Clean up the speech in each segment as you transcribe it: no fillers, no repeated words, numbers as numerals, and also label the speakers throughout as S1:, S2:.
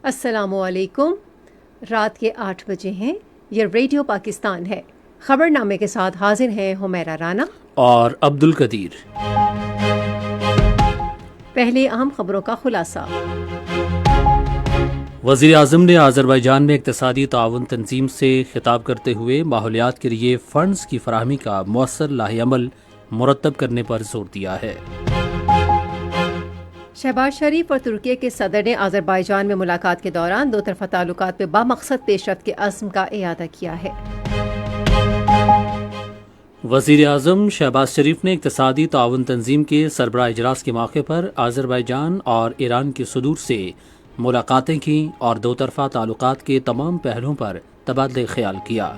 S1: السلام علیکم۔ رات کے 8 بجے ہیں۔ یہ ریڈیو پاکستان ہے۔ خبر نامے کے ساتھ حاضر ہیں حمیرہ رانا
S2: اور عبد القدیر۔
S1: پہلے اہم خبروں کا خلاصہ۔
S2: وزیر اعظم نے آذربائیجان میں اقتصادی تعاون تنظیم سے خطاب کرتے ہوئے ماحولیات کے لیے فنڈز کی فراہمی کا مؤثر لاہ عمل مرتب کرنے پر زور دیا ہے۔
S1: شہباز شریف اور ترکی کے صدر نے آذربائیجان میں ملاقات کے دوران دو طرفہ تعلقات میں بامقصد پیش رفت کے عزم کا اعادہ کیا ہے۔
S2: وزیر اعظم شہباز شریف نے اقتصادی تعاون تنظیم کے سربراہ اجلاس کے موقع پر آذربائیجان اور ایران کے صدور سے ملاقاتیں کی اور دو طرفہ تعلقات کے تمام پہلوؤں پر تبادلہ خیال کیا۔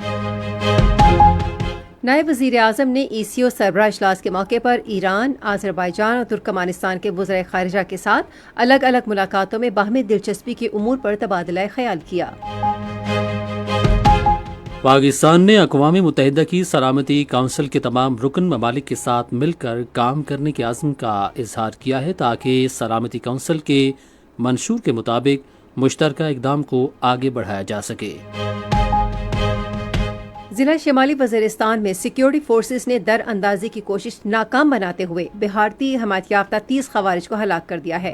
S1: نائب وزیر اعظم نے ای سی او سربراہ اجلاس کے موقع پر ایران، آذربائیجان اور ترکمانستان کے وزرائے خارجہ کے ساتھ الگ الگ ملاقاتوں میں باہمی دلچسپی کے امور پر تبادلہ خیال کیا۔
S2: پاکستان نے اقوام متحدہ کی سلامتی کونسل کے تمام رکن ممالک کے ساتھ مل کر کام کرنے کے عزم کا اظہار کیا ہے تاکہ سلامتی کونسل کے منشور کے مطابق مشترکہ اقدام کو آگے بڑھایا جا سکے۔
S1: ضلع شمالی وزیرستان میں سیکیورٹی فورسز نے در اندازی کی کوشش ناکام بناتے ہوئے بھارتی حمایت یافتہ 30 خوارج کو ہلاک کر دیا ہے۔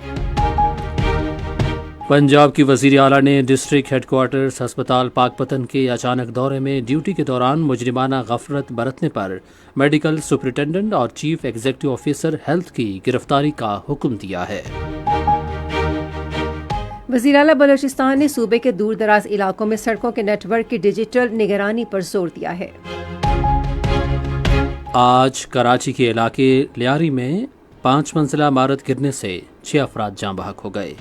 S2: پنجاب کی وزیر اعلیٰ نے ڈسٹرکٹ ہیڈ کوارٹرز ہسپتال پاک پتن کے اچانک دورے میں ڈیوٹی کے دوران مجرمانہ غفلت برتنے پر میڈیکل سپرنٹینڈنٹ اور چیف ایگزیکٹو آفیسر ہیلتھ کی گرفتاری کا حکم دیا ہے۔
S1: وزیر اعلیٰ بلوچستان نے صوبے کے دور دراز علاقوں میں سڑکوں کے نیٹ ورک کی ڈیجیٹل نگرانی پر زور دیا ہے۔
S2: آج کراچی کے علاقے لیاری میں 5 منزلہ عمارت گرنے سے 6 افراد جاں بحق ہو گئے۔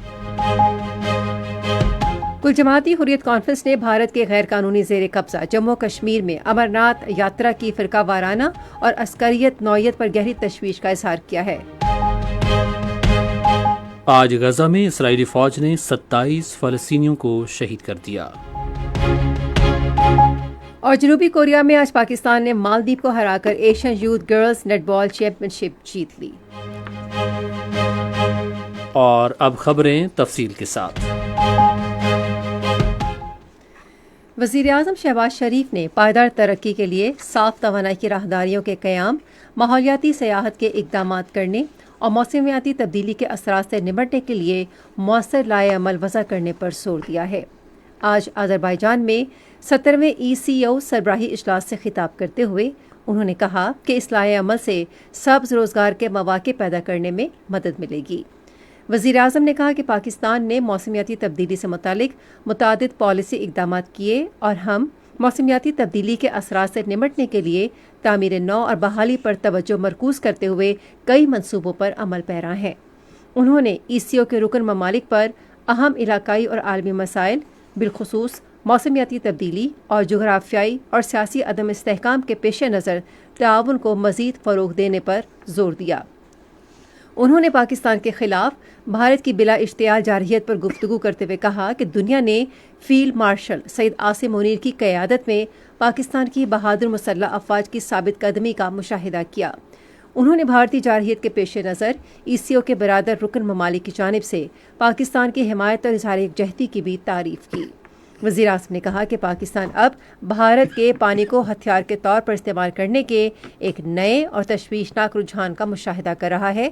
S1: کل جماعتی حریت کانفرنس نے بھارت کے غیر قانونی زیر قبضہ جموں کشمیر میں امرناتھ یاترا کی فرقہ وارانہ اور عسکریت نوعیت پر گہری تشویش کا اظہار کیا ہے۔
S2: آج غزہ میں اسرائیلی فوج نے 27 فلسطینیوں کو شہید کر دیا۔
S1: اور جنوبی کوریا میں آج پاکستان نے مالدیپ کو ہرا کر ایشین یوتھ گرلز نیٹ بال چیمپئن شپ جیت لی۔
S2: اور اب خبریں تفصیل کے ساتھ۔
S1: وزیر اعظم شہباز شریف نے پائیدار ترقی کے لیے صاف توانائی کی راہداریوں کے قیام، ماحولیاتی سیاحت کے اقدامات کرنے اور موسمیاتی تبدیلی کے اثرات سے نمٹنے کے لیے مؤثر لائحہ عمل وضع کرنے پر زور دیا ہے۔ آج آذربائیجان میں 17ویں ای سی او سربراہی اجلاس سے خطاب کرتے ہوئے انہوں نے کہا کہ اس لائحہ عمل سے سبز روزگار کے مواقع پیدا کرنے میں مدد ملے گی۔ وزیر اعظم نے کہا کہ پاکستان نے موسمیاتی تبدیلی سے متعلق متعدد پالیسی اقدامات کیے اور ہم موسمیاتی تبدیلی کے اثرات سے نمٹنے کے لیے تعمیر نو اور بحالی پر توجہ مرکوز کرتے ہوئے کئی منصوبوں پر عمل پیرا ہیں۔ انہوں نے ای سی او کے رکن ممالک پر اہم علاقائی اور عالمی مسائل بالخصوص موسمیاتی تبدیلی اور جغرافیائی اور سیاسی عدم استحکام کے پیش نظر تعاون کو مزید فروغ دینے پر زور دیا۔ انہوں نے پاکستان کے خلاف بھارت کی بلا اشتعال جارحیت پر گفتگو کرتے ہوئے کہا کہ دنیا نے فیلڈ مارشل سید عاصم منیر کی قیادت میں پاکستان کی بہادر مسلح افواج کی ثابت قدمی کا مشاہدہ کیا۔ انہوں نے بھارتی جارحیت کے پیش نظر ای سی او کے برادر رکن ممالک کی جانب سے پاکستان کی حمایت اور اظہار یکجہتی کی بھی تعریف کی۔ وزیر اعظم نے کہا کہ پاکستان اب بھارت کے پانی کو ہتھیار کے طور پر استعمال کرنے کے ایک نئے اور تشویشناک رجحان کا مشاہدہ کر رہا ہے۔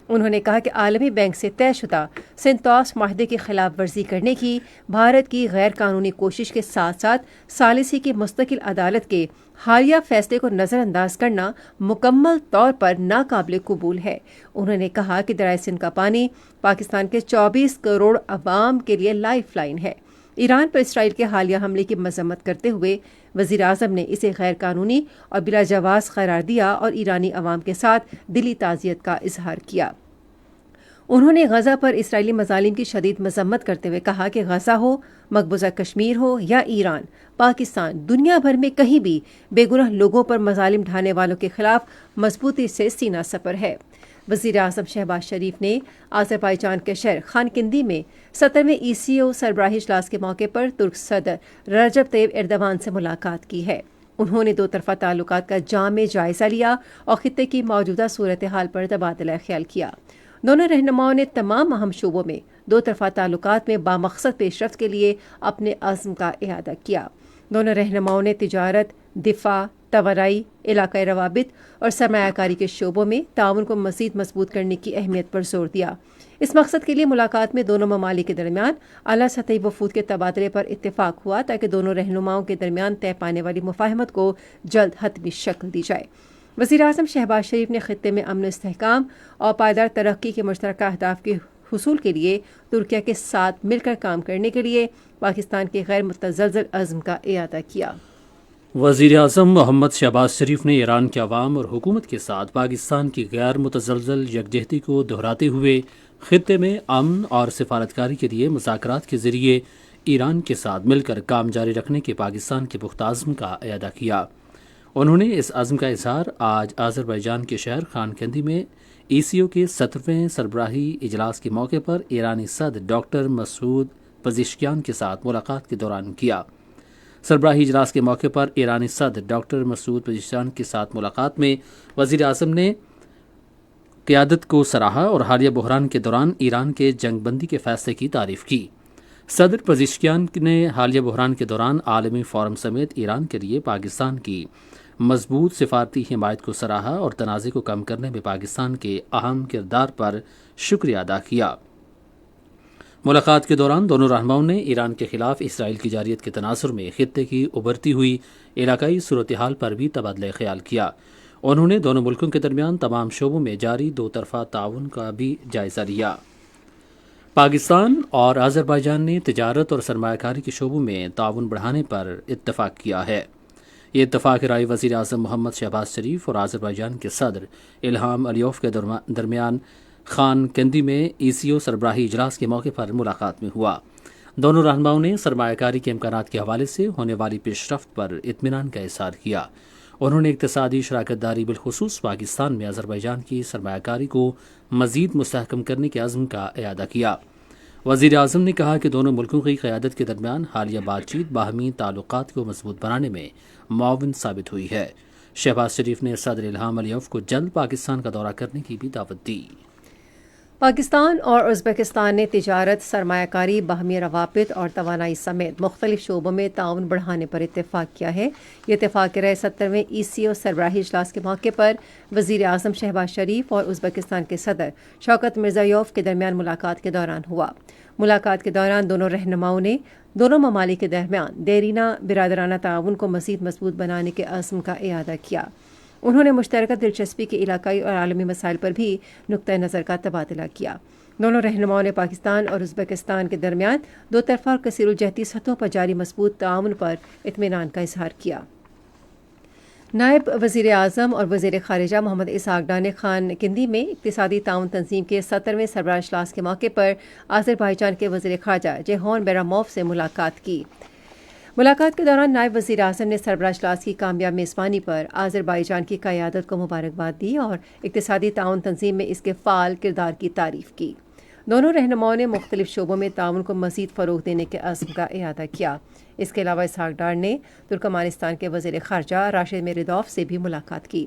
S1: انہوں نے کہا کہ عالمی بینک سے طے شدہ سنتوس معاہدے کی خلاف ورزی کرنے کی بھارت کی غیر قانونی کوشش کے ساتھ ساتھ ثالثی کی مستقل عدالت کے حالیہ فیصلے کو نظر انداز کرنا مکمل طور پر ناقابل قبول ہے۔ انہوں نے کہا کہ دریائے سندھ کا پانی پاکستان کے 24 کروڑ عوام کے لیے لائف لائن ہے۔ ایران پر اسرائیل کے حالیہ حملے کی مذمت کرتے ہوئے وزیر اعظم نے اسے غیر قانونی اور بلا جواز قرار دیا اور ایرانی عوام کے ساتھ دلی تعزیت کا اظہار کیا۔ انہوں نے غزہ پر اسرائیلی مظالم کی شدید مذمت کرتے ہوئے کہا کہ غزہ ہو، مقبوضہ کشمیر ہو یا ایران، پاکستان دنیا بھر میں کہیں بھی بے گناہ لوگوں پر مظالم ڈھانے والوں کے خلاف مضبوطی سے سینہ سپر ہے۔ وزیر اعظم شہباز شریف نے آذربائیجان کے شہر خانقندی میں 17ویں ای سی او سربراہی اجلاس کے موقع پر ترک صدر رجب طیب ایردوان سے ملاقات کی ہے۔ انہوں نے دو طرفہ تعلقات کا جامع جائزہ لیا اور خطے کی موجودہ صورتحال پر تبادلہ خیال کیا۔ دونوں رہنماؤں نے تمام اہم شعبوں میں دو طرفہ تعلقات میں بامقصد پیش رفت کے لیے اپنے عزم کا اعادہ کیا۔ دونوں رہنماؤں نے تجارت، دفاع، توانائی، علاقائی روابط اور سرمایہ کاری کے شعبوں میں تعاون کو مزید مضبوط کرنے کی اہمیت پر زور دیا۔ اس مقصد کے لیے ملاقات میں دونوں ممالک کے درمیان اعلیٰ سطحی وفود کے تبادلے پر اتفاق ہوا تاکہ دونوں رہنماؤں کے درمیان طے پانے والی مفاہمت کو جلد حتمی شکل دی جائے۔ وزیراعظم شہباز شریف نے خطے میں امن و استحکام اور پائیدار ترقی کے مشترکہ اہداف کے حصول کے لیے ترکیہ کے ساتھ مل کر کام کرنے کے لیے پاکستان کے غیر متزلزل عزم کا اعادہ کیا۔
S2: وزیر اعظم محمد شہباز شریف نے ایران کے عوام اور حکومت کے ساتھ پاکستان کی غیر متزلزل یکجہتی کو دہراتے ہوئے خطے میں امن اور سفارتکاری کے لیے مذاکرات کے ذریعے ایران کے ساتھ مل کر کام جاری رکھنے کے پاکستان کے پختہ عزم کا اعادہ کیا۔ انہوں نے اس عزم کا اظہار آج آذربائیجان کے شہر خان کندی میں ECO کے 17ویں سربراہی اجلاس کے موقع پر ایرانی صدر ڈاکٹر مسعود پزشکیان کے ساتھ ملاقات کے دوران کیا۔ سربراہی اجلاس کے موقع پر ایرانی صدر ڈاکٹر مسعود پزشکیان کے ساتھ ملاقات میں وزیر اعظم نے قیادت کو سراہا اور حالیہ بحران کے دوران ایران کے جنگ بندی کے فیصلے کی تعریف کی۔ صدر پزشکیان نے حالیہ بحران کے دوران عالمی فورم سمیت ایران کے لیے پاکستان کی مضبوط سفارتی حمایت کو سراہا اور تنازع کو کم کرنے میں پاکستان کے اہم کردار پر شکریہ ادا کیا۔ ملاقات کے دوران دونوں رہنماؤں نے ایران کے خلاف اسرائیل کی جارحیت کے تناظر میں خطے کی ابھرتی ہوئی علاقائی صورتحال پر بھی تبادلہ خیال کیا۔ انہوں نے دونوں ملکوں کے درمیان تمام شعبوں میں جاری دو طرفہ تعاون کا بھی جائزہ لیا۔ پاکستان اور آذربائیجان نے تجارت اور سرمایہ کاری کے شعبوں میں تعاون بڑھانے پر اتفاق کیا ہے۔ یہ اتفاق رائے وزیر اعظم محمد شہباز شریف اور آذربائیجان کے صدر الہام علیوف کے درمیان خان کندی میں ECO سربراہی اجلاس کے موقع پر ملاقات میں ہوا۔ دونوں رہنماؤں نے سرمایہ کاری کے امکانات کے حوالے سے ہونے والی پیش رفت پر اطمینان کا اظہار کیا۔ انہوں نے اقتصادی شراکت داری بالخصوص پاکستان میں آذربائیجان کی سرمایہ کاری کو مزید مستحکم کرنے کے عزم کا اعادہ کیا۔ وزیر اعظم نے کہا کہ دونوں ملکوں کی قیادت کے درمیان حالیہ بات چیت باہمی تعلقات کو مضبوط بنانے میں معاون ثابت ہوئی ہے۔ شہباز شریف نے صدر الہام علیوف کو جلد پاکستان کا دورہ کرنے کی بھی دعوت دی۔
S1: پاکستان اور ازبکستان نے تجارت، سرمایہ کاری، باہمی روابط اور توانائی سمیت مختلف شعبوں میں تعاون بڑھانے پر اتفاق کیا ہے۔ یہ اتفاق رائے 17ویں ECO سربراہی اجلاس کے موقع پر وزیر اعظم شہباز شریف اور ازبکستان کے صدر شوکت مرزایوف کے درمیان ملاقات کے دوران ہوا۔ ملاقات کے دوران دونوں رہنماؤں نے دونوں ممالک کے درمیان دیرینہ برادرانہ تعاون کو مزید مضبوط بنانے کے عزم کا اعادہ کیا۔ انہوں نے مشترکہ دلچسپی کے علاقائی اور عالمی مسائل پر بھی نقطہ نظر کا تبادلہ کیا۔ دونوں رہنماؤں نے پاکستان اور ازبکستان کے درمیان دو طرفہ اور کثیر الجہتی سطحوں پر جاری مضبوط تعاون پر اطمینان کا اظہار کیا۔ نائب وزیر اعظم اور وزیر خارجہ محمد اسحاق ڈار نے خان کندی میں اقتصادی تعاون تنظیم کے 17ویں سربراہ اجلاس کے موقع پر آذربائیجان کے وزیر خارجہ جیہون بیراموف سے ملاقات کی۔ ملاقات کے دوران نائب وزیر اعظم نے سربراہ اجلاس کی کامیاب میزبانی پر آذربائیجان کی قیادت کو مبارکباد دی اور اقتصادی تعاون تنظیم میں اس کے فعال کردار کی تعریف کی۔ دونوں رہنماؤں نے مختلف شعبوں میں تعاون کو مزید فروغ دینے کے عزم کا اعادہ کیا۔ اس کے علاوہ اسحاق ڈار نے ترکمانستان کے وزیر خارجہ راشد میردوف سے بھی ملاقات کی۔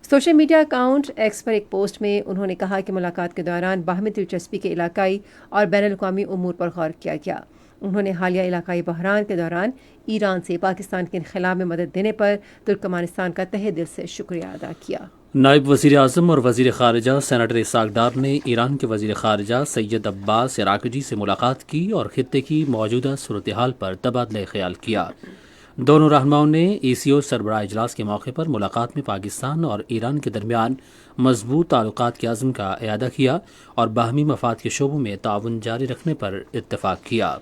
S1: سوشل میڈیا اکاؤنٹ ایکس پر ایک پوسٹ میں انہوں نے کہا کہ ملاقات کے دوران باہمی دلچسپی کے علاقائی اور بین الاقوامی امور پر غور کیا گیا۔ انہوں نے حالیہ علاقائی بحران کے دوران ایران سے پاکستان کے انخلا میں مدد دینے پر ترکمانستان کا تہہ دل سے شکریہ ادا کیا۔
S2: نائب وزیر اعظم اور وزیر خارجہ سینیٹر اسحاق ڈار نے ایران کے وزیر خارجہ سید عباس عراقچی سے ملاقات کی اور خطے کی موجودہ صورتحال پر تبادلہ خیال کیا۔ دونوں رہنماؤں نے ECO سربراہ اجلاس کے موقع پر ملاقات میں پاکستان اور ایران کے درمیان مضبوط تعلقات کے عزم کا اعادہ کیا اور باہمی مفاد کے شعبوں میں تعاون جاری رکھنے پر اتفاق کیا۔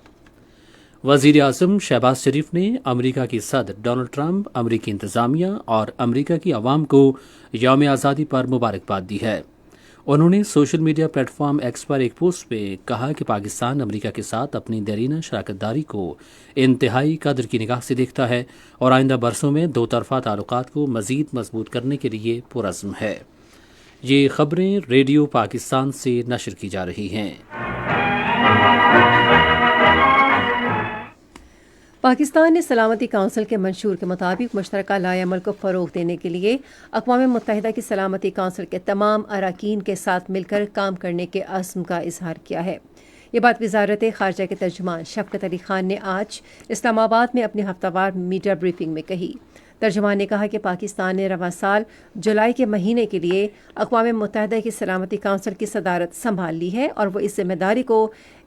S2: وزیر اعظم شہباز شریف نے امریکہ کی صدر ڈونلڈ ٹرمپ، امریکی انتظامیہ اور امریکہ کی عوام کو یوم آزادی پر مبارکباد دی ہے۔ انہوں نے social media platform X پر ایک پوسٹ پہ کہا کہ پاکستان امریکہ کے ساتھ اپنی دیرینہ شراکت داری کو انتہائی قدر کی نگاہ سے دیکھتا ہے اور آئندہ برسوں میں دو طرفہ تعلقات کو مزید مضبوط کرنے کے لیے پرعزم ہے۔ یہ خبریں ریڈیو پاکستان سے نشر کی جا رہی ہیں۔
S1: پاکستان نے سلامتی کونسل کے منشور کے مطابق مشترکہ لائحہ عمل کو فروغ دینے کے لیے اقوام متحدہ کی سلامتی کونسل کے تمام اراکین کے ساتھ مل کر کام کرنے کے عزم کا اظہار کیا ہے۔ یہ بات وزارت خارجہ کے ترجمان شفقت علی خان نے آج اسلام آباد میں اپنی ہفتہ وار میڈیا بریفنگ میں کہی۔ ترجمان نے کہا کہ پاکستان نے رواں سال جولائی کے مہینے کے لیے اقوام متحدہ کی سلامتی کونسل کی صدارت سنبھال لی ہے اور وہ اس ذمہ داری کو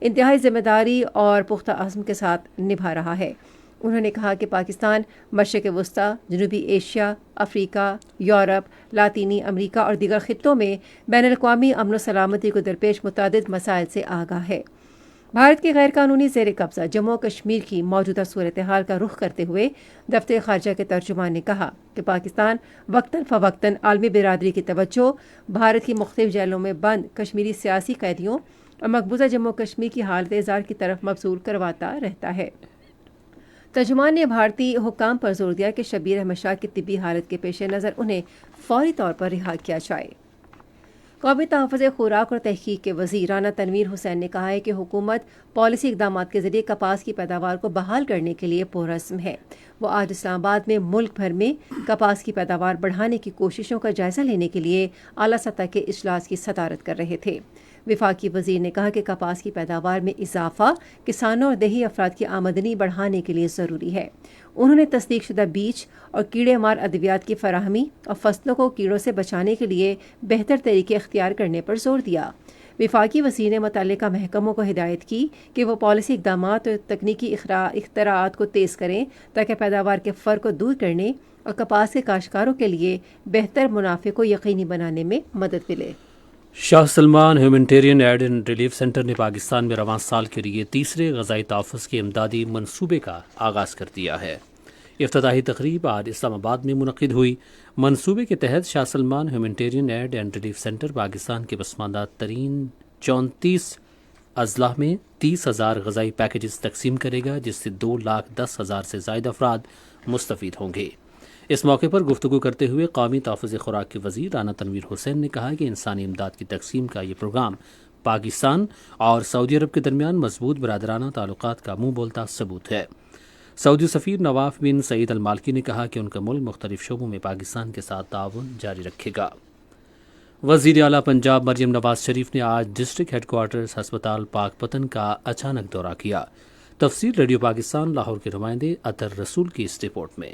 S1: انتہائی ذمہ داری اور پختہ عزم کے ساتھ نبھا رہا ہے۔ انہوں نے کہا کہ پاکستان مشرق وسطی، جنوبی ایشیا، افریقہ، یورپ، لاطینی امریکہ اور دیگر خطوں میں بین الاقوامی امن و سلامتی کو درپیش متعدد مسائل سے آگاہ ہے۔ بھارت کی غیر قانونی زیر قبضہ جموں و کشمیر کی موجودہ صورتحال کا رخ کرتے ہوئے دفتر خارجہ کے ترجمان نے کہا کہ پاکستان وقتاً فوقتاً عالمی برادری کی توجہ بھارت کی مختلف جیلوں میں بند کشمیری سیاسی قیدیوں اور مقبوضہ جموں و کشمیر کی حالت ازار کی طرف مبذول کرواتا رہتا ہے۔ ترجمان نے بھارتی حکام پر زور دیا کہ شبیر احمد شاہ کی طبی حالت کے پیش نظر انہیں فوری طور پر رہا کیا جائے۔ قومی تحفظ خوراک اور تحقیق کے وزیر رانا تنویر حسین نے کہا ہے کہ حکومت پالیسی اقدامات کے ذریعے کپاس کی پیداوار کو بحال کرنے کے لیے پرعزم ہے۔ وہ آج اسلام آباد میں ملک بھر میں کپاس کی پیداوار بڑھانے کی کوششوں کا جائزہ لینے کے لیے اعلیٰ سطح کے اجلاس کی صدارت کر رہے تھے۔ وفاقی وزیر نے کہا کہ کپاس کی پیداوار میں اضافہ کسانوں اور دیہی افراد کی آمدنی بڑھانے کے لیے ضروری ہے۔ انہوں نے تصدیق شدہ بیج اور کیڑے مار ادویات کی فراہمی اور فصلوں کو کیڑوں سے بچانے کے لیے بہتر طریقے اختیار کرنے پر زور دیا۔ وفاقی وزیر نے متعلقہ محکموں کو ہدایت کی کہ وہ پالیسی اقدامات اور تکنیکی اختراعات کو تیز کریں تاکہ پیداوار کے فرق کو دور کرنے اور کپاس کے کاشتکاروں کے لیے بہتر منافع کو یقینی بنانے میں مدد ملے۔
S2: Shah Salman humanitarian aid and relief centre نے پاکستان میں رواں سال کے لیے تیسرے غذائی تحفظ کے امدادی منصوبے کا آغاز کر دیا ہے۔ افتتاحی تقریب آج اسلام آباد میں منعقد ہوئی۔ منصوبے کے تحت Shah Salman humanitarian aid and relief centre Pakistan کے پسماندہ ترین 34 اضلاع میں 30,000 غذائی پیکیجز تقسیم کرے گا، جس سے 2,10,000 سے زائد افراد مستفید ہوں گے۔ اس موقع پر گفتگو کرتے ہوئے قومی تحفظ خوراک کے وزیر رانا تنویر حسین نے کہا کہ انسانی امداد کی تقسیم کا یہ پروگرام پاکستان اور سعودی عرب کے درمیان مضبوط برادرانہ تعلقات کا منہ بولتا ثبوت ہے۔ سعودی سفیر نواف بن سعید المالکی نے کہا کہ ان کا ملک مختلف شعبوں میں پاکستان کے ساتھ تعاون جاری رکھے گا۔ وزیر اعلیٰ پنجاب مریم نواز شریف نے آج ڈسٹرکٹ ہیڈ کوارٹرز ہسپتال پاک پتن کا اچانک دورہ کیا۔ تفصیل ریڈیو پاکستان لاہور کے نمائندے اطہر رسول کی اس رپورٹ میں۔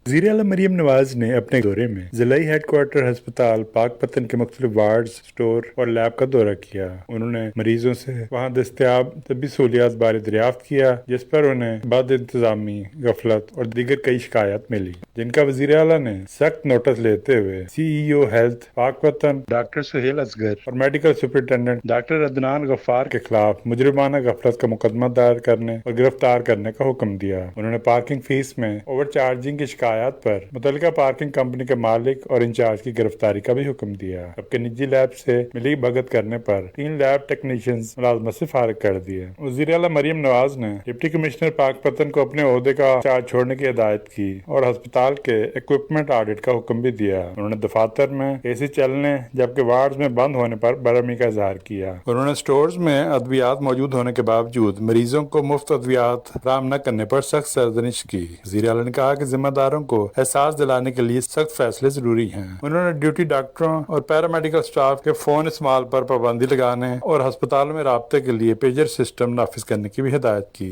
S3: وزیر اعلیٰ مریم نواز نے اپنے دورے میں ضلعی ہیڈ کوارٹر ہسپتال پاک پتن کے مختلف وارڈز، اسٹور اور لیب کا دورہ کیا۔ انہوں نے مریضوں سے وہاں دستیاب طبی سہولیات بارے دریافت کیا، جس پر انہیں بد انتظامی، غفلت اور دیگر کئی شکایات ملی، جن کا وزیر اعلیٰ نے سخت نوٹس لیتے ہوئے سی ای او ہیلتھ پاک پتن ڈاکٹر سہیل اصغر اور میڈیکل سپرنٹینڈنٹ ڈاکٹر عدنان غفار کے خلاف مجرمانہ غفلت کا مقدمہ دائر کرنے اور گرفتار کرنے کا حکم دیا۔ انہوں نے پارکنگ فیس میں اوور چارجنگ کی شکایات پر متعلقہ پارکنگ کمپنی کے مالک اور انچارج کی گرفتاری کا بھی حکم دیا، جبکہ نجی لیب سے ملی بھگت کرنے پر 3 لیب ٹیکنیشینز ملازمت سے فارغ کر دیے۔ وزیر اعلیٰ مریم نواز نے ڈپٹی کمشنر پاک پتن کو اپنے عہدے کا چارج چھوڑنے کی ہدایت کی اور ہسپتال کے ایکوپمنٹ آڈٹ کا حکم بھی دیا۔ انہوں نے دفاتر میں اے سی چلنے جبکہ وارڈز میں بند ہونے پر برہمی کا اظہار کیا۔ انہوں نے سٹورز میں ادویات موجود ہونے کے باوجود مریضوں کو مفت ادویات فراہم نہ کرنے پر سخت سرزنش کی۔ وزیر اعلیٰ نے کہا کہ ذمہ داروں کو احساس دلانے کے لیے سخت فیصلے ضروری ہیں۔ انہوں نے ڈیوٹی ڈاکٹروں اور پیرامیڈیکل سٹاف کے فون استعمال پر پابندی لگانے اور ہسپتالوں میں رابطے کے لیے پیجر سسٹم نافذ کرنے کی بھی ہدایت کی۔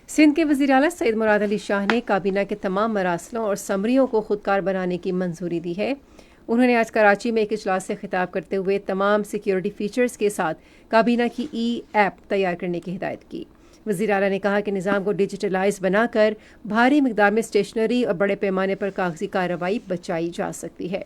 S1: سندھ کے وزیر اعلیٰ سید مراد علی شاہ نے کابینہ کے تمام مراسلوں اور سمریوں کو خودکار بنانے کی منظوری دی ہے۔ انہوں نے آج کراچی میں ایک اجلاس سے خطاب کرتے ہوئے تمام سیکیورٹی فیچرز کے ساتھ کابینہ کی ای ایپ تیار کرنے کی ہدایت کی۔ وزیر اعلیٰ نے کہا کہ نظام کو ڈیجیٹلائز بنا کر بھاری مقدار میں اسٹیشنری اور بڑے پیمانے پر کاغذی کارروائی بچائی جا سکتی ہے۔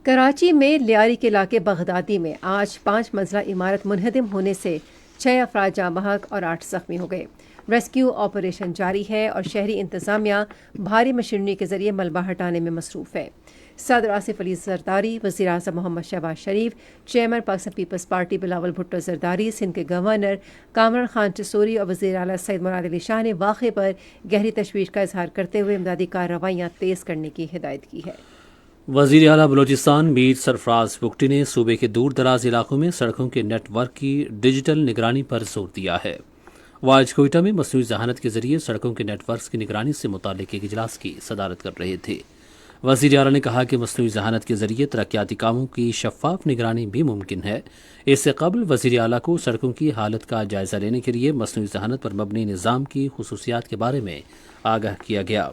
S1: کراچی میں لیاری کے علاقے بغدادی میں آج 5 منزلہ عمارت منہدم ہونے سے 6 افراد جاں بحق اور 8 زخمی ہو گئے۔ ریسکیو آپریشن جاری ہے اور شہری انتظامیہ بھاری مشینری کے ذریعے ملبہ ہٹانے میں مصروف ہے۔ صدر آصف علی زرداری، وزیر اعظم Muhammad Shehbaz Sharif, chairman Pakistan Peoples Party Bilawal Bhutto Zardari, Sindh کے گورنر کامران خان ٹسوری اور وزیر اعلیٰ سید مراد علی شاہ نے واقعے پر گہری تشویش کا اظہار کرتے ہوئے امدادی کارروائیاں تیز کرنے کی ہدایت کی ہے۔
S2: وزیر اعلیٰ بلوچستان میر سرفراز بگٹی نے صوبے کے دور دراز علاقوں میں سڑکوں کے نیٹ ورک کی ڈیجیٹل نگرانی پر زور دیا ہے۔ وہ آج کوئٹہ میں مصنوعی ذہانت کے ذریعے سڑکوں کے نیٹ ورکس کی نگرانی سے متعلق ایک اجلاس کی صدارت کر رہے تھے۔ وزیر اعلیٰ نے کہا کہ مصنوعی ذہانت کے ذریعے ترقیاتی کاموں کی شفاف نگرانی بھی ممکن ہے۔ اس سے قبل وزیر اعلیٰ کو سڑکوں کی حالت کا جائزہ لینے کے لیے مصنوعی ذہانت پر مبنی نظام کی خصوصیات کے بارے میں آگاہ کیا گیا۔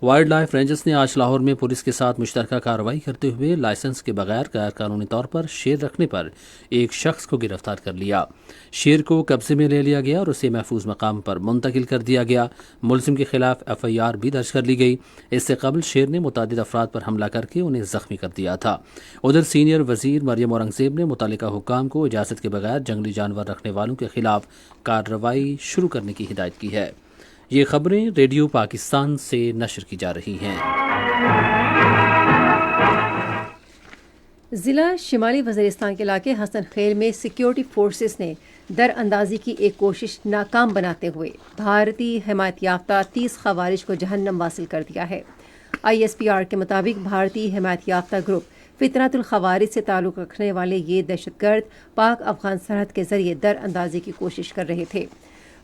S2: وائلڈ لائف رینجرز نے آج لاہور میں پولیس کے ساتھ مشترکہ کارروائی کرتے ہوئے لائسنس کے بغیر غیر قانونی طور پر شیر رکھنے پر ایک شخص کو گرفتار کر لیا۔ شیر کو قبضے میں لے لیا گیا اور اسے محفوظ مقام پر منتقل کر دیا گیا۔ ملزم کے خلاف FIR بھی درج کر لی گئی۔ اس سے قبل شیر نے متعدد افراد پر حملہ کر کے انہیں زخمی کر دیا تھا۔ ادھر سینئر وزیر مریم اورنگزیب نے متعلقہ حکام کو اجازت کے بغیر جنگلی جانور رکھنے والوں کے خلاف کارروائی شروع کرنے کی ہدایت کی ہے۔ یہ خبریں ریڈیو پاکستان سے نشر کی جا رہی ہیں۔
S1: ضلع شمالی وزیرستان کے علاقے حسن خیل میں سیکیورٹی فورسز نے در اندازی کی ایک کوشش ناکام بناتے ہوئے بھارتی حمایت یافتہ 30 خوارج کو جہنم واصل کر دیا ہے۔ ISPR کے مطابق بھارتی حمایت یافتہ گروپ فطرت الخوارج سے تعلق رکھنے والے یہ دہشت گرد پاک افغان سرحد کے ذریعے در اندازی کی کوشش کر رہے تھے۔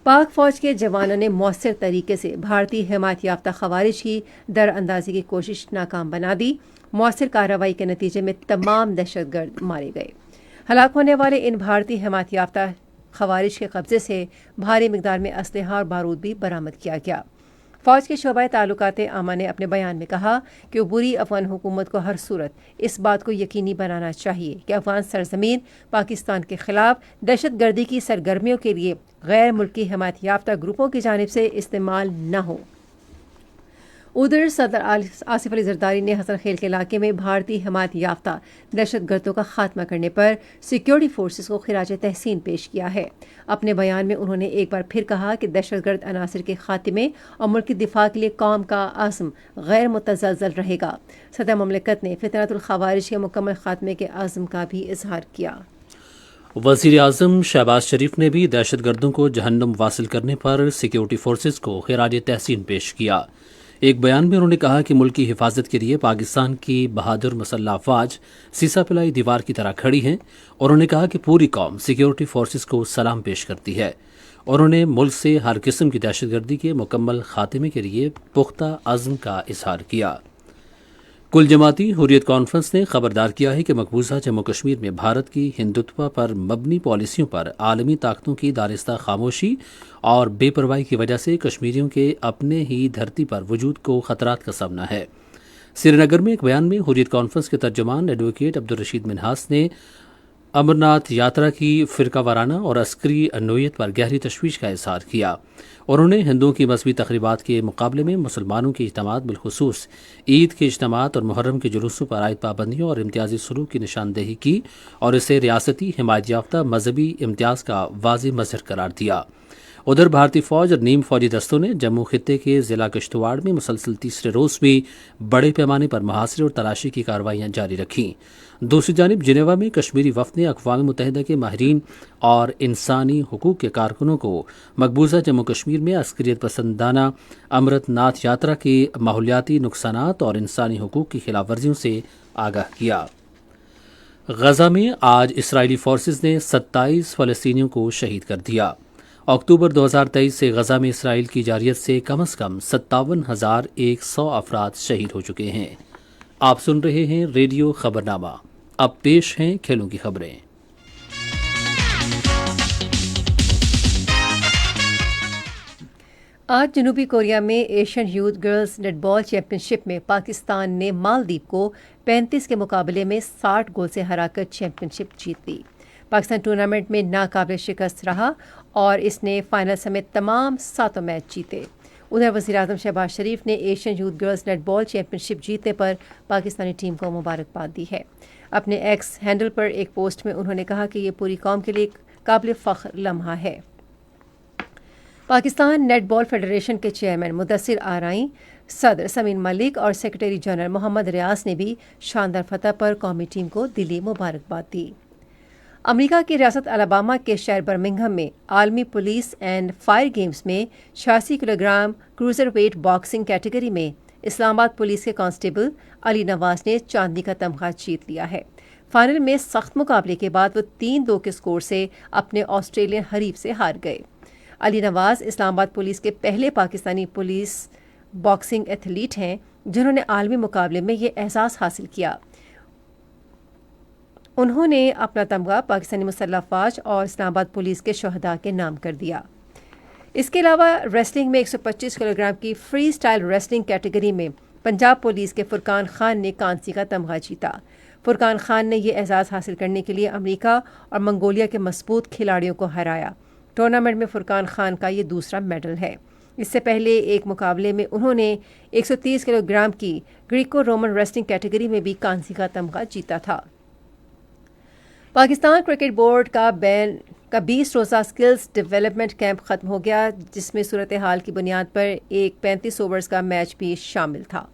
S1: پاک فوج کے جوانوں نے مؤثر طریقے سے بھارتی حمایت یافتہ خوارج کی در اندازی کی کوشش ناکام بنا دی۔ مؤثر کارروائی کے نتیجے میں تمام دہشت گرد مارے گئے۔ ہلاک ہونے والے ان بھارتی حمایت یافتہ خوارج کے قبضے سے بھاری مقدار میں اسلحہ اور بارود بھی برآمد کیا گیا۔ فوج کے شعبہ تعلقات عامہ نے اپنے بیان میں کہا کہ عبوری افغان حکومت کو ہر صورت اس بات کو یقینی بنانا چاہیے کہ افغان سرزمین پاکستان کے خلاف دہشت گردی کی سرگرمیوں کے لیے غیر ملکی حمایت یافتہ گروپوں کی جانب سے استعمال نہ ہو۔ ادھر صدر آصف علی زرداری نے حسن خیل کے علاقے میں بھارتی حمایت یافتہ دہشت گردوں کا خاتمہ کرنے پر سیکیورٹی فورسز کو خراج تحسین پیش کیا ہے۔ اپنے بیان میں انہوں نے ایک بار پھر کہا کہ دہشت گرد عناصر کے خاتمے اور ملک کی دفاع کے لیے قوم کا عزم غیر متزلزل رہے گا۔ صدر مملکت نے فطرت الخوارج کے مکمل خاتمے کے عزم کا بھی اظہار کیا۔
S2: وزیر اعظم شہباز شریف نے بھی دہشت گردوں کو جہنم واصل کرنے پر سیکیورٹی فورسز کو خراج تحسین پیش کیا۔ ایک بیان میں انہوں نے کہا کہ ملک کی حفاظت کے لیے پاکستان کی بہادر مسلح افواج سیسا پلائی دیوار کی طرح کھڑی ہیں، اور انہوں نے کہا کہ پوری قوم سیکیورٹی فورسز کو سلام پیش کرتی ہے۔ انہوں نے ملک سے ہر قسم کی دہشت گردی کے مکمل خاتمے کے لیے پختہ عزم کا اظہار کیا۔ کل جماعتی حریت کانفرنس نے خبردار کیا ہے کہ مقبوضہ جموں کشمیر میں بھارت کی ہندوتوا پر مبنی پالیسیوں پر عالمی طاقتوں کی دانستہ خاموشی اور بے پرواہی کی وجہ سے کشمیریوں کے اپنے ہی دھرتی پر وجود کو خطرات کا سامنا ہے۔ سری نگر میں ایک بیان میں حریت کانفرنس کے ترجمان ایڈوکیٹ عبدالرشید منہاس نے امرناتھ یاترا کی فرقہ وارانہ اور عسکری نوعیت پر گہری تشویش کا اظہار کیا۔ انہوں نے ہندوؤں کی مذہبی تقریبات کے مقابلے میں مسلمانوں کے اجتماعات بالخصوص عید کے اجتماعات اور محرم کے جلوسوں پر عائد پابندیوں اور امتیازی سلوک کی نشاندہی کی اور اسے ریاستی حمایت یافتہ مذہبی امتیاز کا واضح مظہر قرار دیا۔ ادھر بھارتی فوج اور نیم فوجی دستوں نے جموں خطے کے ضلع کشتواڑ میں مسلسل تیسرے روز بھی بڑے پیمانے پر محاصرے اور تلاشی کی کارروائیاں جاری رکھیں۔ دوسری جانب جنیوا میں کشمیری وفد نے اقوام متحدہ کے ماہرین اور انسانی حقوق کے کارکنوں کو مقبوضہ جموں کشمیر میں عسکریت پسندانہ امرت ناتھ یاترا کے ماحولیاتی نقصانات اور انسانی حقوق کی خلاف ورزیوں سے آگاہ کیا۔ غزہ میں آج اسرائیلی فورسز نے 27 فلسطینیوں کو شہید کر دیا۔ اکتوبر 2023 سے غزہ میں اسرائیل کی جارحیت سے کم از کم 57,100 افراد شہید ہو چکے ہیں۔ آپ سن رہے ہیں ریڈیو خبرنامہ۔ اب پیش ہیں کھیلوں کی خبریں۔
S1: آج جنوبی کوریا میں ایشین یوتھ گرلز نیٹ بال چیمپئن شپ میں پاکستان نے مالدیپ کو 35 کے مقابلے میں 60 گول سے ہرا کر چیمپئن شپ جیت لی۔ پاکستان ٹورنامنٹ میں ناقابل شکست رہا اور اس نے فائنل سمیت تمام 7 میچ جیتے۔ ادھر وزیراعظم شہباز شریف نے ایشین یوتھ گرلز نیٹ بال چیمپئن شپ جیتنے پر پاکستانی ٹیم کو مبارکباد دی ہے۔ اپنے ایکس ہینڈل پر ایک پوسٹ میں انہوں نے کہا کہ یہ پوری قوم کے لیے قابل فخر لمحہ ہے۔ پاکستان نیٹ بال فیڈریشن کے چیئرمین مدثر آرائیں، صدر سمین ملک اور سیکرٹری جنرل محمد ریاض نے بھی شاندار فتح پر قومی ٹیم کو دلی مبارکباد دی۔ امریکہ کی ریاست الاباما کے شہر برمنگھم میں عالمی پولیس اینڈ فائر گیمز میں 86 kilogram cruiserweight boxing category میں اسلام آباد پولیس کے کانسٹیبل علی نواز نے چاندی کا تمغہ جیت لیا ہے۔ فائنل میں سخت مقابلے کے بعد وہ 3-2 کے سکور سے اپنے آسٹریلین حریف سے ہار گئے۔ علی نواز اسلام آباد پولیس کے پہلے پاکستانی پولیس باکسنگ ایتھلیٹ ہیں جنہوں نے عالمی مقابلے میں یہ اعزاز حاصل کیا۔ انہوں نے اپنا تمغہ پاکستانی مسلح افواج اور اسلام آباد پولیس کے شہداء کے نام کر دیا۔ اس کے علاوہ ریسلنگ میں 125 کلو گرام کی فری سٹائل ریسلنگ کیٹیگری میں پنجاب پولیس کے فرقان خان نے کانسی کا تمغہ جیتا۔ فرقان خان نے یہ اعزاز حاصل کرنے کے لیے امریکہ اور منگولیا کے مضبوط کھلاڑیوں کو ہرایا۔ ٹورنامنٹ میں فرقان خان کا یہ دوسرا میڈل ہے۔ اس سے پہلے ایک مقابلے میں انہوں نے 130 کلو گرام کی گریکو رومن ریسلنگ کیٹیگری میں بھی کانسی کا تمغہ جیتا تھا۔ پاکستان کرکٹ بورڈ کا 20 روزہ سکلز ڈیولپمنٹ کیمپ ختم ہو گیا، جس میں صورتحال کی بنیاد پر ایک 35 اوورز کا میچ بھی شامل تھا۔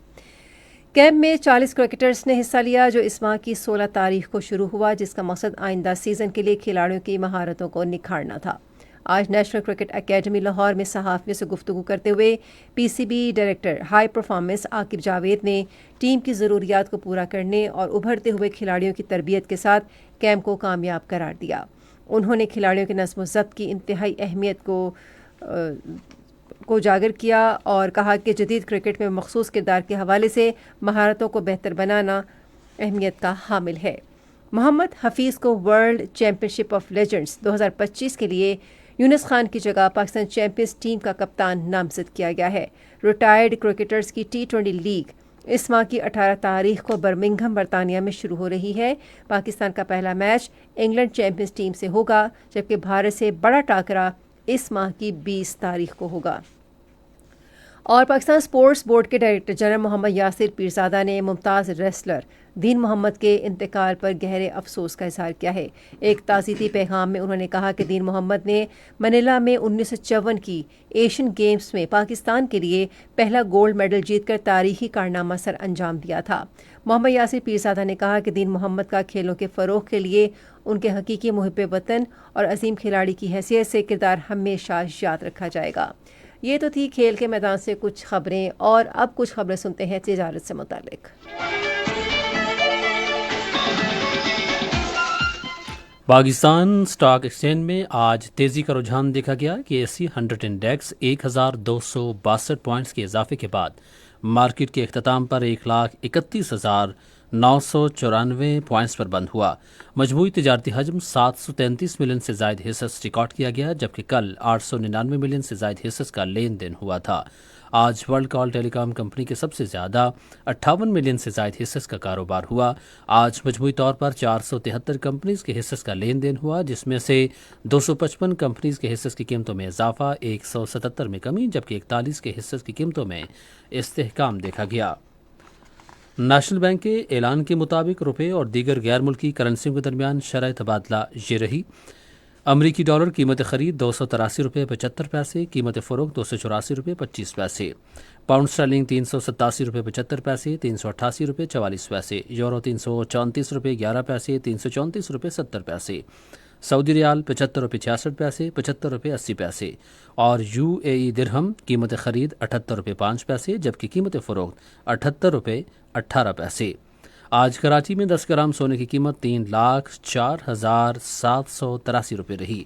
S1: کیمپ میں 40 کرکٹرز نے حصہ لیا جو اس ماہ کی 16 تاریخ کو شروع ہوا، جس کا مقصد آئندہ سیزن کے لیے کھلاڑیوں کی مہارتوں کو نکھارنا تھا۔ آج نیشنل کرکٹ اکیڈمی لاہور میں صحافیوں سے گفتگو کرتے ہوئے P C B director high performance Aqib Javed نے ٹیم کی ضروریات کو پورا کرنے اور ابھرتے ہوئے کھلاڑیوں کی تربیت کے ساتھ کیمپ کو کامیاب قرار دیا۔ انہوں نے کھلاڑیوں کے نظم و ضبط کی انتہائی اہمیت کو اجاگر کیا اور کہا کہ جدید کرکٹ میں مخصوص کردار کے حوالے سے مہارتوں کو بہتر بنانا اہمیت کا حامل ہے۔ محمد حفیظ کو world champion ship of legends 2025 کے لیے یونس خان کی جگہ پاکستان چیمپئنز ٹیم کا کپتان نامزد کیا گیا ہے۔ ریٹائرڈ کرکٹرز کی T20 لیگ اس ماہ کی 18 تاریخ کو برمنگھم برطانیہ میں شروع ہو رہی ہے۔ پاکستان کا پہلا میچ انگلینڈ چیمپئنز ٹیم سے ہوگا، جبکہ بھارت سے بڑا ٹاکرا اس ماہ کی 20 تاریخ کو ہوگا۔ اور پاکستان اسپورٹس بورڈ کے ڈائریکٹر جنرل محمد یاسر پیرزادہ نے ممتاز ریسلر دین محمد کے انتقال پر گہرے افسوس کا اظہار کیا ہے۔ ایک تعزیتی پیغام میں انہوں نے کہا کہ دین محمد نے منیلا میں 1954 کی ایشین گیمز میں پاکستان کے لیے پہلا گولڈ میڈل جیت کر تاریخی کارنامہ سر انجام دیا تھا۔ محمد یاسر پیرزادہ نے کہا کہ دین محمد کا کھیلوں کے فروغ کے لیے ان کے حقیقی محب وطن اور عظیم کھلاڑی کی حیثیت سے کردار ہمیشہ یاد رکھا جائے گا۔ یہ تو تھی کھیل کے میدان سے کچھ خبریں، اور اب کچھ خبریں سنتے ہیں تجارت سے متعلق۔
S2: پاکستان اسٹاک ایکسچینج میں آج تیزی کا رجحان دیکھا گیا کہ ایسی 100 انڈیکس 1262 پوائنٹس کے اضافے کے بعد مارکیٹ کے اختتام پر 1,31,994 پوائنٹس پر بند ہوا۔ مجموعی تجارتی حجم 733 ملین سے زائد حصص ریکارڈ کیا گیا، جبکہ کل 899 ملین سے زائد حصص کا لین دین ہوا تھا۔ آج ورلڈ کال ٹیلی کام کمپنی کے سب سے زیادہ 58 ملین سے زائد حصص کا کاروبار ہوا۔ آج مجموعی طور پر 473 کمپنیز کے حصص کا لین دین ہوا، جس میں سے 255 کمپنیز کے حصص کی قیمتوں میں اضافہ، 177 میں کمی، جبکہ 41 کے حصص کی قیمتوں میں استحکام دیکھا گیا۔ نیشنل بینک کے اعلان کے مطابق روپے اور دیگر غیر ملکی کرنسیوں کے درمیان شرح تبادلہ یہ رہی: امریکی ڈالر قیمت خرید 283 روپے 75 پیسے، قیمت فروخت 284 روپے 25 پیسے، پاؤنڈ اسٹرلنگ 387 روپے 75 پیسے، 388 روپے 44 پیسے، یورو 334 روپے 11 پیسے، 334 روپے 70 پیسے، سعودی ریال 75 روپے 66 پیسے، 75 روپے 80 پیسے، اور UAE درہم قیمت خرید 78 روپے 5 پیسے، جبکہ قیمت فروخت 78 روپے 18 پیسے۔ آج کراچی میں 10 گرام سونے کی قیمت 3,04,783 روپے رہی۔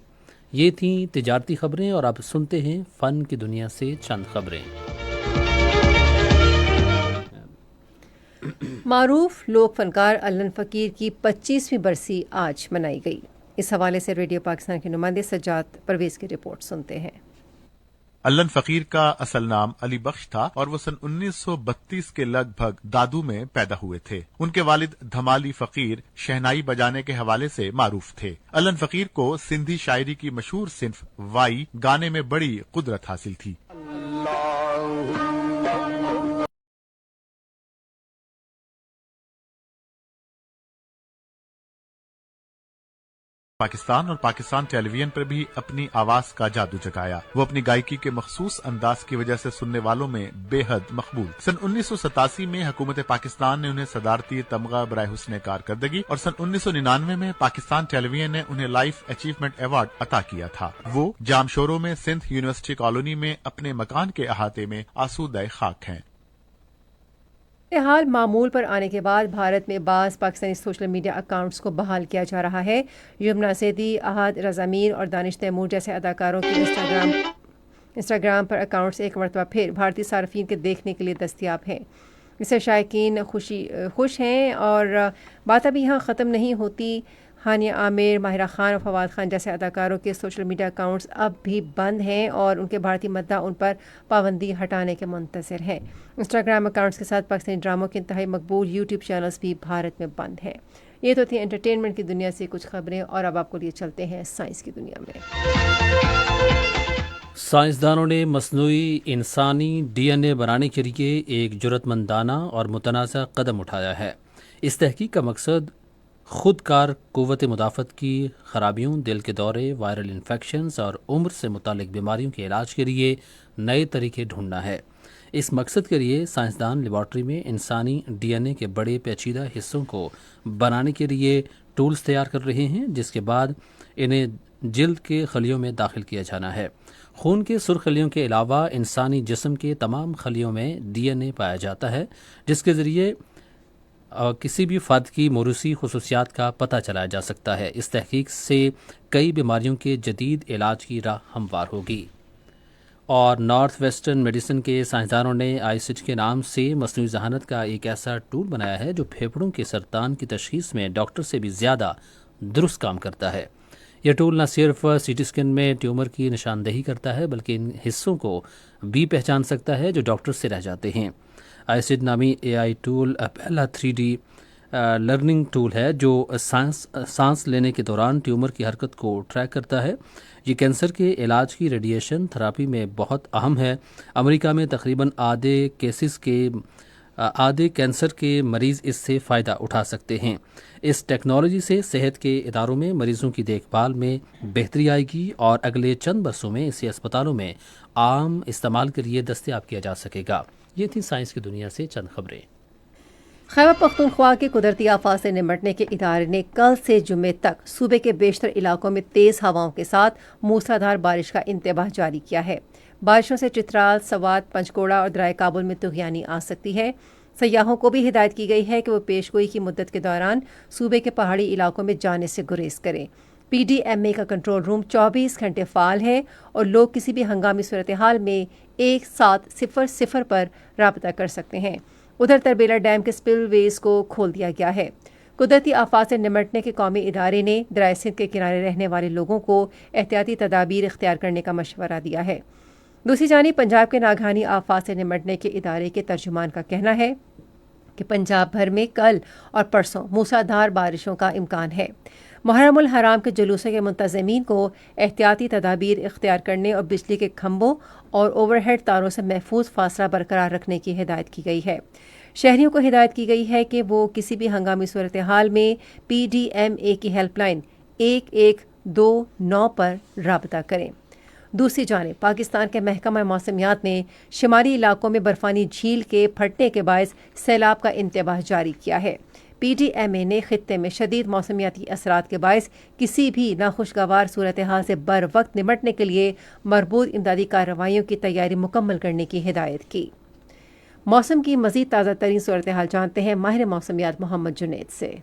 S2: یہ تھیں تجارتی خبریں، اور اب سنتے ہیں فن کی دنیا سے چند خبریں۔
S1: معروف لوک فنکار علن فقیر کی 25ویں برسی آج منائی گئی۔ اس حوالے سے ریڈیو پاکستان کے نمائندے سجاد پرویز کی رپورٹ سنتے ہیں۔
S4: علن فقیر کا اصل نام علی بخش تھا اور وہ سن 1932 کے لگ بھگ دادو میں پیدا ہوئے تھے۔ ان کے والد دھمالی فقیر شہنائی بجانے کے حوالے سے معروف تھے۔ علن فقیر کو سندھی شاعری کی مشہور صنف وائی گانے میں بڑی قدرت حاصل تھی۔ پاکستان اور پاکستان ٹیلی ویژن پر بھی اپنی آواز کا جادو جگایا۔ وہ اپنی گائیکی کے مخصوص انداز کی وجہ سے سننے والوں میں بے حد مقبول۔ سن 1987 میں حکومت پاکستان نے انہیں صدارتی تمغہ برائے حسن کارکردگی، اور سن 1999 میں پاکستان ٹیلی ویژن نے انہیں لائف اچیومنٹ ایوارڈ عطا کیا تھا۔ وہ جام شوروں میں سندھ یونیورسٹی کالونی میں اپنے مکان کے احاطے میں آسودہ خاک ہیں۔
S1: حال معمول پر آنے کے بعد بھارت میں بعض پاکستانی سوشل میڈیا اکاؤنٹس کو بحال کیا جا رہا ہے۔ یمنا سیدھی، احد رضا میر اور دانش تیمور جیسے اداکاروں کے انسٹاگرام پر اکاؤنٹس ایک مرتبہ پھر بھارتی صارفین کے دیکھنے کے لیے دستیاب ہیں۔ اس سے شائقین خوش ہیں، اور بات ابھی یہاں ختم نہیں ہوتی۔ ہانیہ عامر، ماہرہ خان اور فواد خان جیسے اداکاروں کے سوشل میڈیا اکاؤنٹس اب بھی بند ہیں اور ان کے بھارتی مداح ان پر پابندی ہٹانے کے منتظر ہیں۔ انسٹاگرام اکاؤنٹس کے ساتھ پاکستانی ڈراموں کے انتہائی مقبول یوٹیوب چینلز بھی بھارت میں بند ہیں۔ یہ تو تھی انٹرٹینمنٹ کی دنیا سے کچھ خبریں، اور اب آپ کو لیے چلتے ہیں سائنس کی دنیا میں۔
S2: سائنسدانوں نے مصنوعی انسانی ڈی این اے بنانے کے لیے ایک جرأت مندانہ اور متنازع قدم اٹھایا ہے۔ اس تحقیق کا مقصد خود کار قوت مدافعت کی خرابیوں، دل کے دورے، وائرل انفیکشنز اور عمر سے متعلق بیماریوں کے علاج کے لیے نئے طریقے ڈھونڈنا ہے۔ اس مقصد کے لیے سائنسدان لیبارٹری میں انسانی ڈی این اے کے بڑے پیچیدہ حصوں کو بنانے کے لیے ٹولز تیار کر رہے ہیں، جس کے بعد انہیں جلد کے خلیوں میں داخل کیا جانا ہے۔ خون کے سرخ خلیوں کے علاوہ انسانی جسم کے تمام خلیوں میں ڈی این اے پایا جاتا ہے، جس کے ذریعے کسی بھی فرد کی موروثی خصوصیات کا پتہ چلایا جا سکتا ہے۔ اس تحقیق سے کئی بیماریوں کے جدید علاج کی راہ ہموار ہوگی۔ اور نارتھ ویسٹرن میڈیسن کے سائنسدانوں نے آئیسج کے نام سے مصنوعی ذہانت کا ایک ایسا ٹول بنایا ہے جو پھیپھڑوں کے سرطان کی تشخیص میں ڈاکٹر سے بھی زیادہ درست کام کرتا ہے۔ یہ ٹول نہ صرف سی ٹی اسکین میں ٹیومر کی نشاندہی کرتا ہے بلکہ ان حصوں کو بھی پہچان سکتا ہے جو ڈاکٹر سے رہ جاتے ہیں۔ آئیسج نامی اے آئی ٹول پہلا 3D لرننگ ٹول ہے جو سانس لینے کے دوران ٹیومر کی حرکت کو ٹریک کرتا ہے۔ یہ کینسر کے علاج کی ریڈیشن تھراپی میں بہت اہم ہے۔ امریکہ میں تقریباً آدھے کینسر کے مریض اس سے فائدہ اٹھا سکتے ہیں۔ اس ٹیکنالوجی سے صحت کے اداروں میں مریضوں کی دیکھ بھال میں بہتری آئے گی اور اگلے چند برسوں میں اسے اسپتالوں میں عام استعمال کے لیے دستیاب کیا جا سکے گا۔ یہ تھی سائنس کی دنیا سے چند خبریں۔
S1: خیبر پختونخوا کے قدرتی آفات سے نمٹنے کے ادارے نے کل سے جمعے تک صوبے کے بیشتر علاقوں میں تیز ہواؤں کے ساتھ موسلادھار بارش کا انتباہ جاری کیا ہے۔ بارشوں سے چترال، سوات، پنچکوڑا اور درائے کابل میں طغیانی آ سکتی ہے۔ سیاحوں کو بھی ہدایت کی گئی ہے کہ وہ پیش گوئی کی مدت کے دوران صوبے کے پہاڑی علاقوں میں جانے سے گریز کریں۔ پی ڈی ایم اے کا کنٹرول روم 24 گھنٹے فعال ہے اور لوگ کسی بھی ہنگامی صورتحال میں 1700 پر رابطہ کر سکتے ہیں۔ ادھر تربیلا ڈیم کے سپل ویز کو کھول دیا گیا ہے۔ قدرتی آفات سے نمٹنے کے قومی ادارے نے درائے سندھ کے کنارے رہنے والے لوگوں کو احتیاطی تدابیر اختیار کرنے کا مشورہ دیا ہے۔ دوسری جانب پنجاب کے ناگہانی آفات سے نمٹنے کے ادارے کے ترجمان کا کہنا ہے کہ پنجاب بھر میں کل اور پرسوں موسلادھار بارشوں کا امکان ہے۔ محرم الحرام کے جلوسوں کے منتظمین کو احتیاطی تدابیر اختیار کرنے اور بجلی کے کھمبوں اور اوور ہیڈ تاروں سے محفوظ فاصلہ برقرار رکھنے کی ہدایت کی گئی ہے۔ شہریوں کو ہدایت کی گئی ہے کہ وہ کسی بھی ہنگامی صورتحال میں پی ڈی ایم اے کی ہیلپ لائن 1129 پر رابطہ کریں۔ دوسری جانب پاکستان کے محکمہ موسمیات نے شمالی علاقوں میں برفانی جھیل کے پھٹنے کے باعث سیلاب کا انتباہ جاری کیا ہے۔ پی ڈی ایم اے نے خطے میں شدید موسمیاتی اثرات کے باعث کسی بھی ناخوشگوار صورتحال سے بر وقت نمٹنے کے لیے مربوط امدادی کارروائیوں کی تیاری مکمل کرنے کی ہدایت کی۔ موسم کی مزید تازہ ترین صورتحال جانتے ہیں ماہر موسمیات محمد جنید سے۔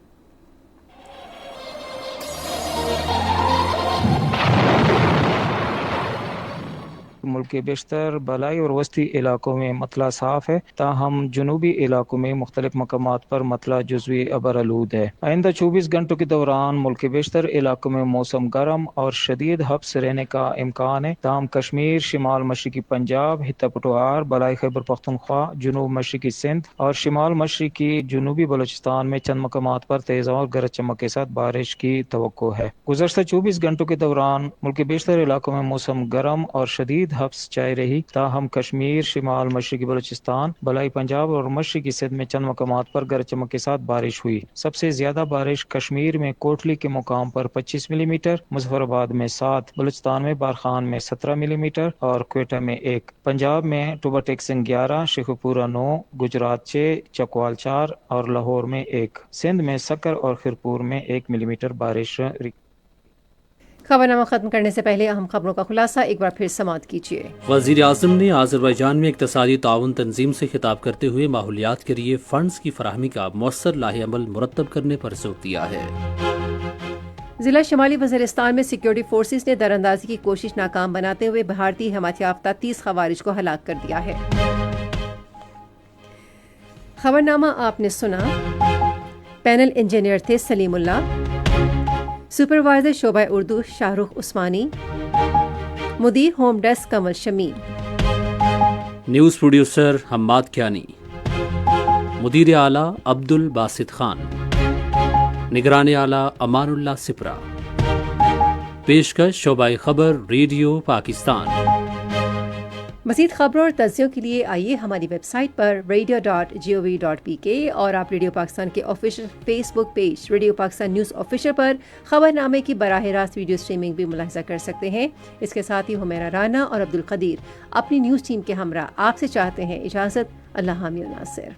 S5: ملک کے بیشتر بالائی اور وسطی علاقوں میں مطلع صاف ہے، تاہم جنوبی علاقوں میں مختلف مقامات پر مطلع جزوی ابرآلود ہے۔ آئندہ 24 گھنٹوں کے دوران ملک کے بیشتر علاقوں میں موسم گرم اور شدید حبس رہنے کا امکان ہے، تاہم کشمیر، شمال مشرقی پنجاب، خطہ پٹوار، بالائی خیبر پختونخوا، جنوب مشرقی سندھ اور شمال مشرقی جنوبی بلوچستان میں چند مقامات پر تیز اور گرج چمک کے ساتھ بارش کی توقع ہے۔ گزشتہ 24 گھنٹوں کے دوران ملک کے بیشتر علاقوں میں موسم گرم اور شدید حبس جاری رہی، تاہم کشمیر، شمال مشرقی بلوچستان، بالائی پنجاب اور مشرقی سندھ میں چند مقامات پر گرج چمک کے ساتھ بارش ہوئی۔ سب سے زیادہ بارش کشمیر میں کوٹلی کے مقام پر 25 ملی میٹر، مظفر آباد میں 7، بلوچستان میں بارخان میں 17 ملی میٹر اور کوئٹہ میں 1، پنجاب میں ٹوبا ٹیکسن 11، شیخوپورہ 9، گجرات 6، چکوال 4 اور لاہور میں 1، سندھ میں سکر اور خرپور میں 1 ملی میٹر بارش۔
S1: خبرنامہ ختم کرنے سے پہلے اہم خبروں کا خلاصہ ایک بار پھر سماعت کیجیے۔
S2: وزیر اعظم نے آذربائیجان میں اقتصادی تعاون تنظیم سے خطاب کرتے ہوئے ماحولیات کے لیے فنڈز کی فراہمی کا مؤثر لاہ عمل مرتب کرنے پر زور دیا ہے۔
S1: ضلع شمالی وزیرستان میں سیکیورٹی فورسز نے دراندازی کی کوشش ناکام بناتے ہوئے بھارتی حمایت یافتہ 30 خوارج کو ہلاک کر دیا ہے۔ خبرنامہ آپ نے سنا، پینل انجینئر تھے سلیم اللہ، سپروائزر شعبہ اردو شاہ رخ عثمانی، مدیر ہوم ڈیسک کمل شمیم،
S2: نیوز پروڈیوسر حماد کیانی، مدیر اعلیٰ عبد الباسط خان، نگران اعلیٰ امان اللہ سپرا، پیشکش شعبہ خبر ریڈیو پاکستان۔
S1: مزید خبروں اور تجزیوں کے لیے آئیے ہماری ویب سائٹ پر radio.gov.pk اور آپ ریڈیو پاکستان کے official Facebook page radio Pakistan news official پر خبر نامے کی براہ راست ویڈیو اسٹریمنگ بھی ملاحظہ کر سکتے ہیں۔ اس کے ساتھ ہی حمیرہ رانا اور عبد القدیر اپنی نیوز ٹیم کے ہمراہ آپ سے چاہتے ہیں اجازت۔ اللہ حامی و ناصر۔